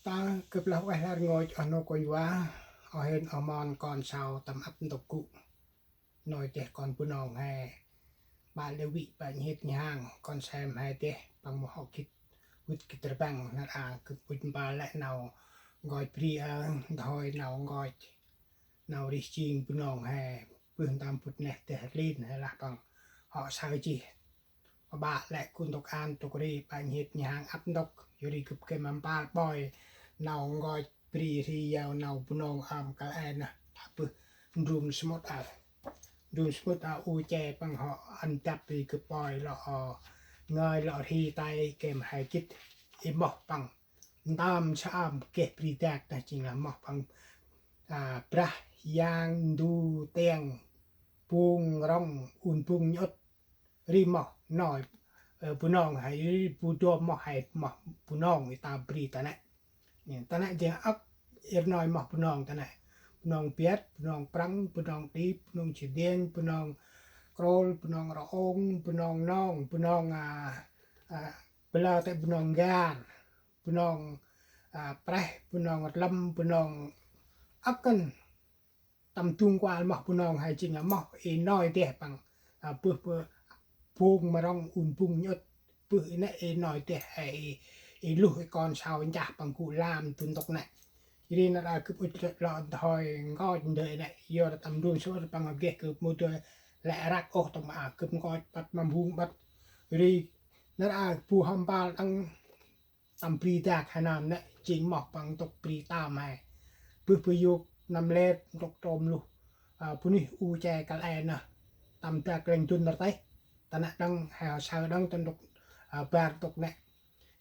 ta cực lâu ai là ngồi ở nô coi quá ở hên ở mòn còn sao tầm ấp tộc cụ nồi trẻ còn bún nòng hè bà lưu vị bà hết nhang còn xem hai tê bằng một học kịch vứt kịch trở bằng là cực vứt bà lại nào gọi pri thôi nào gọi nào đi chiên bún nòng hè bún tam phút này để lên hay là bằng họ sao chi bà lại kun tộc an tộc đi bà hết nhang ấp tộc rồi đi cực cái mắm ba boy nào gọi pri thì giàu nào bún nòng cái này nè bự room smartดูสมมติอูแจปังhọ anhจับไปคือปล่อยเราเงยเราทีไตเกมหายกิดอีหมอกปังตามชามเก็บปรีแตกแต่จริงแล้วหมอกปังประยางดูเตียงปุงร่องอุ่นปุงยศรีหมอกหน่อยปุนองหายปูตัวหมอกหายหมอกปุนองตามปรีแต่เนี่ยตอนนั้นจะอักเอ็ดหน่อยหมอกปุนองแต่เนี่ย penong piat, penong prang, penong tip, penong cideng, penong krol, penong roong, penong nong, penong bela te penong gar, penong preh, penong lem, penong akan tam tung qua mọc penong hay chính là mọc e nói thế bằng bữa bữa phung mà rong phung nhớt bữa này e nói thế hay e lùi con sao nhả bằng cụ làm tuần tộc này jadi nak aku punya lot thoi ngoi đời này giờ là tầm đuôi số bằng ghét cứ một đời lẽ rác ô tầm cứ ngoi bắt mầm hung bắt jadi nak pu hamba tăng tầm pri ta khả năng này chính mọc bằng tục pri ta mà bữa bữa dục nằm lên tục trộm luôn pu ni u che cái này nè tầm ta keng chun nở tay ta nak đang hào sao đang tân tục bạc tục này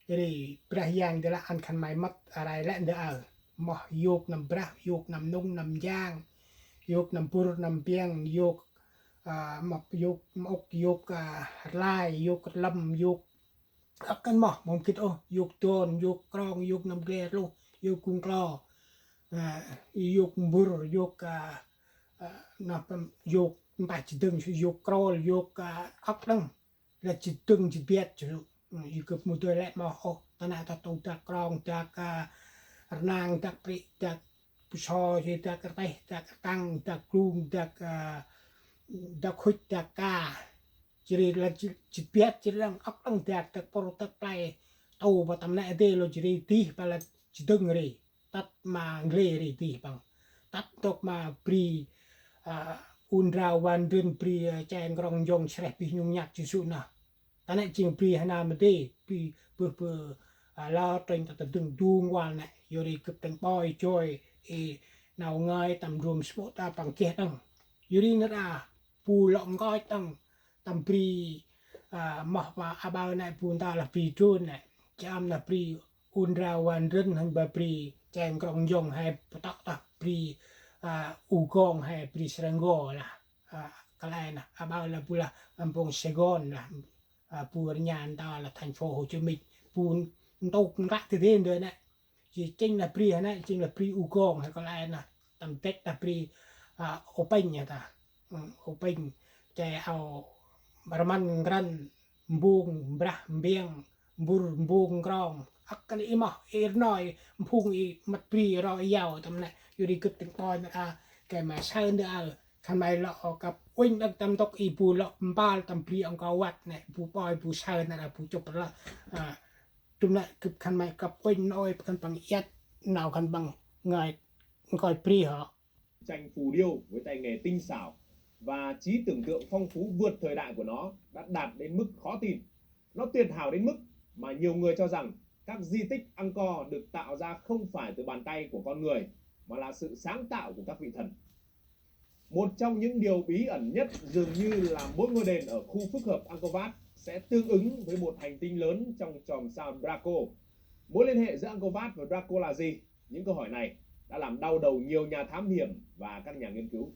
jadi perayaan dia lah an kan mai mat arai lek dia mah yok nam brah yok nam nung nam giang yok nam pur nam piang yok map yok mok yok lai yok lam yok akan mah mungkin yok ton yok krong yok nam gre lu yok kung klo yok bur yok nap yok ba chỉ từng yok krol yok ắc đăng là chỉ từng chỉ biết chứอยู่กับมือตัวแหละมาโอ้ตอนนั้นตรงจากกรองจากนางจากปริจากผู้ชอจากกระเตะจากตังจากกรุงจากขุดจากกาjadi là chỉ biết chỉ đang ấp đangจากปรตไปโตมาทำนั่นเองเราjadiตีไปละchỉ từng rồiตัดมาเรื่อยตีบังตัดตกมาปรีอุนราวันเดือนปรีแจงกรองยงเฉลปียุงยักษ์จิสุนะตอนนี้จริงปรีฮานามาดีปรีเพื่อเราตรงตัดตึงดวงวันเนี่ยยอดีกับตังปอยจอยนาวง่ายตำรวมสปอตาปังเกตังยอดีนั่นปูหลงก้อยตังตำปรีหมอกว่าอาบาวเนี่ยปูนตาละปรีจุนเนี่ยจำละปรีอุนราวันเรื่องหันบะปรีแจงกรองยงให้ปตักตะปรีอูกองให้ปรีเสรงโกล่ะก็เลยนะอาบาวละปูละอัมพงเซกอนนะปูญานตาละthành phố Hồ Chí Minhปูtàu rác thì thế rồi này chỉ chính là pri này chính là pri u gong hay còn lại là tầm tết là pri open nhà ta open chạy ao baraman gran buông bra biang bur buông grong cái này mà nói phung mặt pri rồi giàu tầm nàyอยู่ดีกึศถึงตอนแกมาใช้เนื้อทำไมเรากับวิ่งตำตกอีปูเราบ้าตำปรีองกวัดเนี่ยปูปอยปูใช้นั่นแหละปูจบแล้วจุดนั้นคือขันไม่กับวิ่งน้อยขันบังยัดหนาวขันบังไงก่อยปรีเหรอ tranh phù điêu với tay nghề tinh xảo và trí tưởng tượng phong phú vượt thời đại của nó đã đạt đến mức khó tin. Nó tuyệt hảo đến mức mà nhiều người cho rằng các di tích Angkor được tạo ra không phải từ bàn tay của con người mà là sự sáng tạo của các vị thần. Một trong những điều bí ẩn nhất dường như là mỗi ngôi đền ở khu phức hợp Angkor Wat sẽ tương ứng với một hành tinh lớn trong chòm sao Draco. Mối liên hệ giữa Angkor Wat và Draco là gì? Những câu hỏi này đã làm đau đầu nhiều nhà thám hiểm và các nhà nghiên cứu.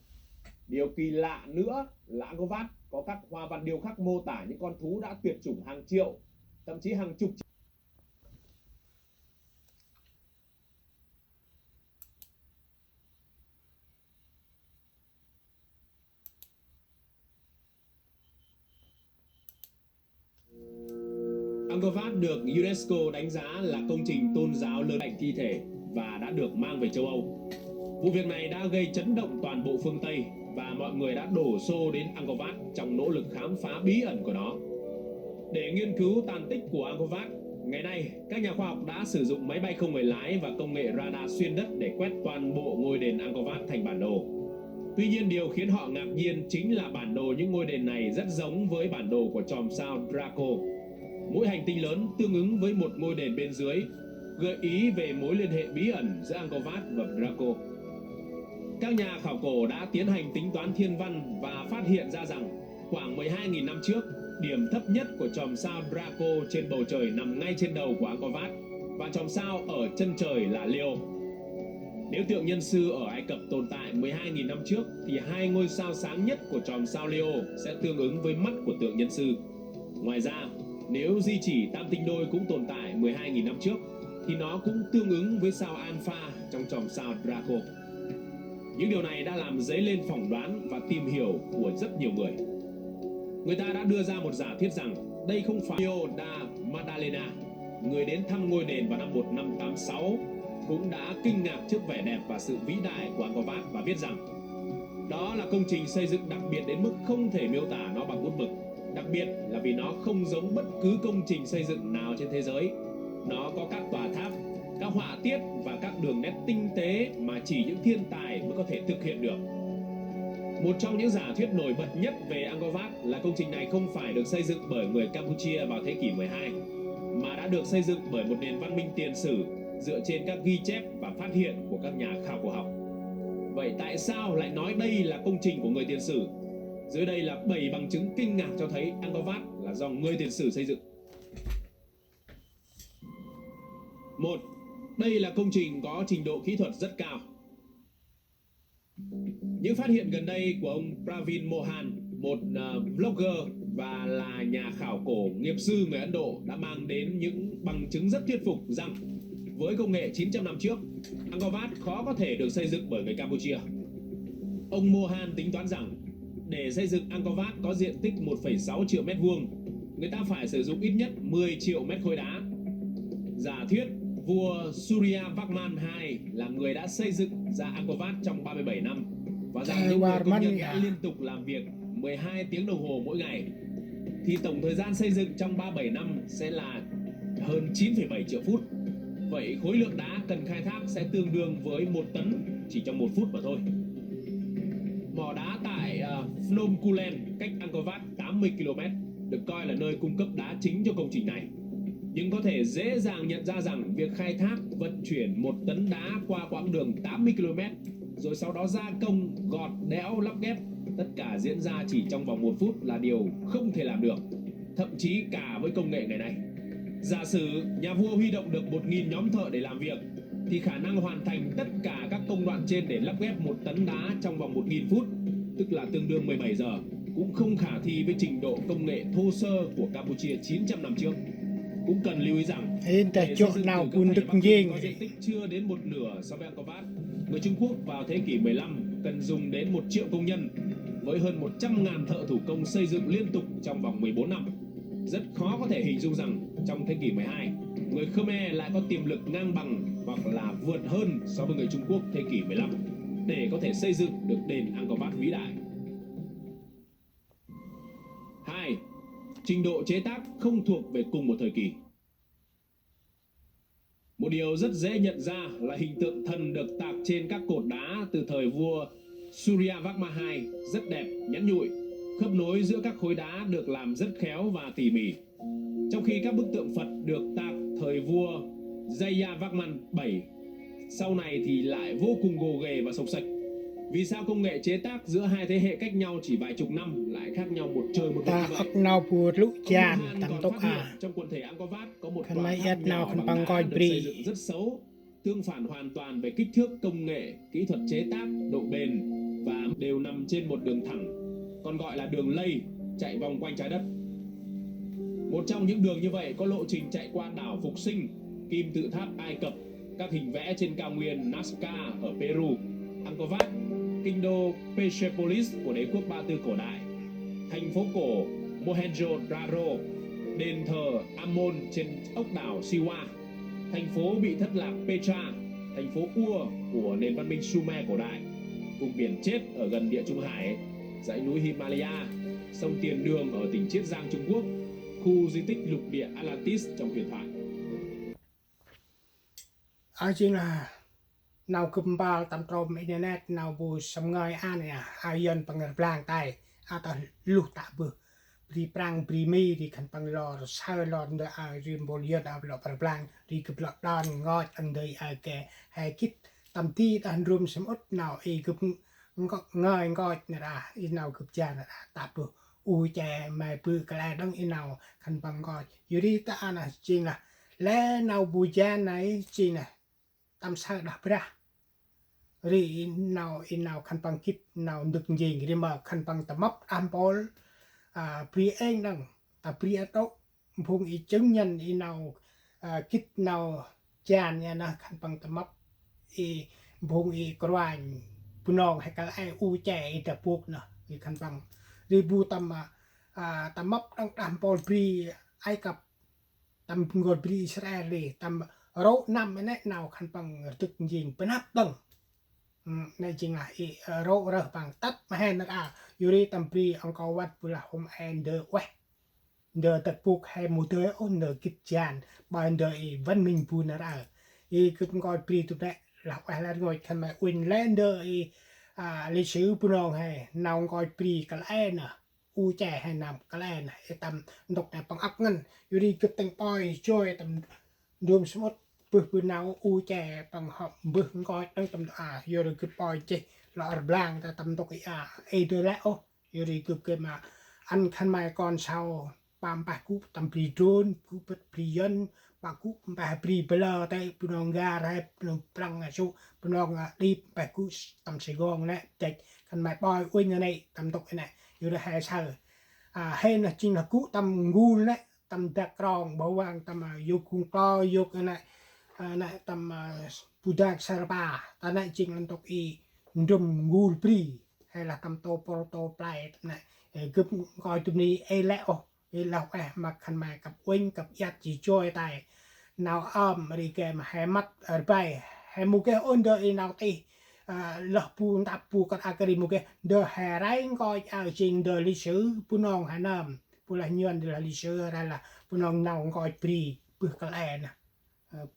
Điều kỳ lạ nữa là Angkor Wat có các hoa văn điêu khắc mô tả những con thú đã tuyệt chủng hàng triệu, thậm chí hàng chục Angkor Wat được UNESCO đánh giá là công trình tôn giáo lớn mạnh thi thể và đã được mang về châu Âu. Vụ việc này đã gây chấn động toàn bộ phương Tây và mọi người đã đổ xô đến Angkor Wat trong nỗ lực khám phá bí ẩn của nó. Để nghiên cứu tàn tích của Angkor Wat, ngày nay các nhà khoa học đã sử dụng máy bay không người lái và công nghệ radar xuyên đất để quét toàn bộ ngôi đền Angkor Wat thành bản đồ. Tuy nhiên, điều khiến họ ngạc nhiên chính là bản đồ những ngôi đền này rất giống với bản đồ của chòm sao Draco. Mỗi hành tinh lớn tương ứng với một ngôi đền bên dưới, gợi ý về mối liên hệ bí ẩn giữa Angkor Wat và Draco. Các nhà khảo cổ đã tiến hành tính toán thiên văn và phát hiện ra rằng khoảng 12.000 năm trước, điểm thấp nhất của chòm sao Draco trên bầu trời nằm ngay trên đầu của Angkor Wat và chòm sao ở chân trời là Leo. Nếu tượng nhân sư ở Ai Cập tồn tại 12.000 năm trước thì hai ngôi sao sáng nhất của chòm sao Leo sẽ tương ứng với mắt của tượng nhân sư. Ngoài ra, nếu di chỉ tam tinh đôi cũng tồn tại 12.000 năm trước thì nó cũng tương ứng với sao Alpha trong chòm sao Draco. Những điều này đã làm dấy lên phỏng đoán và tìm hiểu của rất nhiều người. Người ta đã đưa ra một giả thuyết rằng đây không phải Leo da Maddalena, người đến thăm ngôi đền vào năm 1586, cũng đã kinh ngạc trước vẻ đẹp và sự vĩ đại của Angkor Wat và viết rằng đó là công trình xây dựng đặc biệt đến mức không thể miêu tả nó bằng bút mực. Đặc biệt là vì nó không giống bất cứ công trình xây dựng nào trên thế giới. Nó có các tòa tháp, các họa tiết và các đường nét tinh tế mà chỉ những thiên tài mới có thể thực hiện được. Một trong những giả thuyết nổi bật nhất về Angkor Wat là công trình này không phải được xây dựng bởi người Campuchia vào thế kỷ 12, mà đã được xây dựng bởi một nền văn minh tiền sử dựa trên các ghi chép và phát hiện của các nhà khảo cổ học. Vậy tại sao lại nói đây là công trình của người tiền sử? Dưới đây là 7 bằng chứng kinh ngạc cho thấy Angkor Wat là do người tiền sử xây dựng. 1. Đây là công trình có trình độ kỹ thuật rất cao. Những phát hiện gần đây của ông Pravin Mohan, một blogger và là nhà khảo cổ nghiệp sư người Ấn Độ, đã mang đến những bằng chứng rất thuyết phục rằng với công nghệ 900 năm trước, Angkor Wat khó có thể được xây dựng bởi người Campuchia. Ông Mohan tính toán rằng để xây dựng Angkor Wat có diện tích 1,6 triệu mét vuông, người ta phải sử dụng ít nhất 10 triệu mét khối đá. Giả thuyết vua Surya Varman II là người đã xây dựng ra Angkor Wat trong 37 năm và rằng những người công nhân đã liên tục làm việc 12 tiếng đồng hồ mỗi ngày, thì tổng thời gian xây dựng trong 37 năm sẽ là hơn 9,7 triệu phút. Vậy khối lượng đá cần khai thác sẽ tương đương với 1 tấn chỉ trong 1 phút mà thôi. Mỏ đá tại Phnom Kulen cách Angkor Wat 80 km được coi là nơi cung cấp đá chính cho công trình này. Nhưng có thể dễ dàng nhận ra rằng việc khai thác vận chuyển 1 tấn đá qua quãng đường 80 km rồi sau đó gia công, gọt, đẽo, lắp ghép, tất cả diễn ra chỉ trong vòng 1 phút là điều không thể làm được, thậm chí cả với công nghệ ngày nay. Giả sử nhà vua huy động được 1.000 nhóm thợ để làm việc thì khả năng hoàn thành tất cả các công đoạn trên để lắp ghép 1 tấn đá trong vòng 1.000 phút, tức là tương đương 17 giờ, cũng không khả thi với trình độ công nghệ thô sơ của Campuchia 900 năm trước. Cũng cần lưu ý rằng để xây dựng nào cũng được có diện tích chưa đến một nửa so với Angkor Wat, người Trung Quốc vào thế kỷ 15 cần dùng đến 1 triệu công nhân với hơn 100.000 thợ thủ công xây dựng liên tục trong vòng 14 năm. Rất khó có thể hình dung rằng trong thế kỷ 12, người Khmer lại có tiềm lực ngang bằng hoặc là vượt hơn so với người Trung Quốc thế kỷ 15 để có thể xây dựng được đền Angkor Wat vĩ đại. 2. Trình độ chế tác không thuộc về cùng một thời kỳ. Một điều rất dễ nhận ra là hình tượng thần được tạc trên các cột đá từ thời vua Surya Varman II rất đẹp, nhẵn nhụi. Khớp nối giữa các khối đá được làm rất khéo và tỉ mỉ. Trong khi các bức tượng Phật được tạc thời vua Jayavarman VII sau này thì lại vô cùng gồ ghề và xộc xệch. Vì sao công nghệ chế tác giữa hai thế hệ cách nhau chỉ vài chục năm lại khác nhau một trời một vực như vậy? Trong quần thể Angkor Wat có một tòa tháp nhỏ bằng đá được xây dựng rất xấu, tương phản hoàn toàn về kích thước, công nghệ, kỹ thuật chế tác, độ bền và đều nằm trên một đường thẳng, còn gọi là đường lây, chạy vòng quanh trái đất. Một trong những đường như vậy có lộ trình chạy qua đảo Phục Sinh, kim tự tháp Ai Cập, các hình vẽ trên cao nguyên Nazca ở Peru, Angkor Wat, kinh đô Persepolis của đế quốc Ba Tư cổ đại, thành phố cổ Mohenjo-daro, đền thờ Ammon trên ốc đảo Siwa, thành phố bị thất lạc Petra, thành phố Ur của nền văn minh Sumer cổ đại, vùng biển chết ở gần Địa Trung Hải, dãy núi Himalaya, sông Tiền Đường ở tỉnh Chiết Giang Trung Quốc, khu di tích lục địa Atlantis trong huyền thoại. Chính là nào cụm bao tầm trộm internet nào bù sầm ngơi an này ai dân bằng người plang tay ta lụt tạ bự pri prang pri mi thì khăn bằng lò sao lò nơi ai riêng bồn dân ao lò bằng plang thì cụp lọt đòn ngót ăn đời ai kẻ hay kít tầm ti ta rùm sớm ốt nào y cụp ngơi ngót này là y nào cụp cha này tạ bự u chè mày bự cái này đăng y nào khăn bằng ngót dưới đi ta là chính là lẽ nào bù cha này chính là tâm sao đạp ra ri nào khăn bằng kít nào được gì thì mà khăn bằng tầm mấp ampol pri anh đằng pri tố phung ý chứng nhân nào kít nào chàn nha na khăn bằng tầm mấp phung ý quanh punong hay cái ai u chạy tập buộc nè thì khăn bằng ri bu tầm mấp đằng ampol pri ai cặp tầm ngồi pri Israel đi tầm rau năm này nào khăn bằng thực gì bên áp tầng này chính là rau rau bằng tắt mà hay là yuri tầm pri ông có vật là hôm end quét the tập buộc hay một đứa ôn the kịch tràn bằng the văn minh bùn ra cứ coi pri tụi đấy là phải là ngồi khăn mà win lander lịch sử bùn hay nào coi pri cái này nè u trẻ hay nằm cái này này tầm độc này bằng ác ngân yuri cứ tăng poi chơi tầm đùm smart bữa nào u trẻ bằng học bữa coi đang tầm vô được cái poi chơi là blang ta tầm độc đưa lại ô vô đi cực cái mà ăn khăn mai con sau bám bạc cúp tầm pri drone cúp pri dân bạc cúp bạc pri bờ tay bữa nào gà hay bữa nào prang số bữa nào đi bạc cúp tầm Sài Gòn này chạy khăn mai poi quên như này tầm độc cái này vô được hai sao hay là chính là cú tầm ngu đấy tầm đặc rong bảo vàng tầm vô cùng to vô cái này này tầm Budak Sarpa ta này chính là tộc đùm ngu pri hay là tầm to proto play này cứ coi tụi này lẹo mà khăn mà cặp quên cặp giặt chỉ chơi tài nào đi kèm hai mắt ở bay hai một cái ôn đợi nào thì lọ pu tạp pu con akari một cái đờ hè rái coi ở trên đờ lịch sử pu nong hà nam pu là nhân là lịch sử ra là pu nong nào coi pri pu cái này nè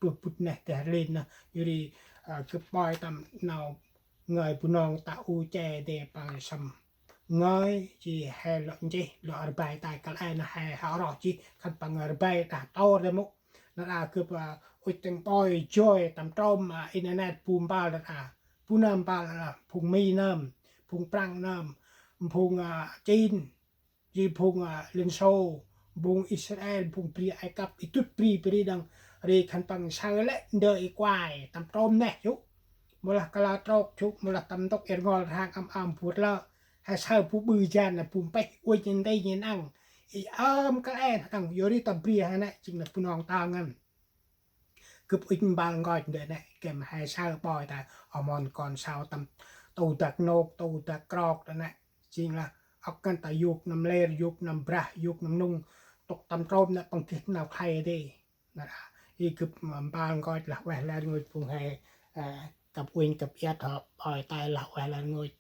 pu này để lên nè như đi cứ boy tầm nào người pu nong tạo u che để bằng sầm người chỉ hè lợn gì lọ bài tại cái này là hè họ rõ chi khăn bằng bài đã to rồi mốc nó là cứ ôi tiếng boy chơi tầm trôm internet boom bao là phun nam ba là phun mi nam phun prang nam phun Chin gì phun Liên Xô phun Israel phun pri Ai Cập ít pri đằng rồi khăn bằng sang lệ đợi quài tầm trôm nè chú một là cái là trâu chú một là tầm tóc em ngồi hàng âm phụt lợ hay sao phụt bự chan là phun bách quay trên đây nhìn ăn cái em thằng vô đi tầm pri hay này chính là phun hoàng tao ngân cướp ít bằng gọi để này kèm hai sao bòi tại ở mòn còn sao tầm tàu tạc nộp tàu tạc crọc đó này chính là ốc căn tại dục nằm lê dục nằm bra dục nằm nung tục tầm trôm là bằng kiệt nào khay đi là y cướp bằng gọi là quẹt là người phùng hè cặp uyên cặp yết họ bòi tay là quẹt là người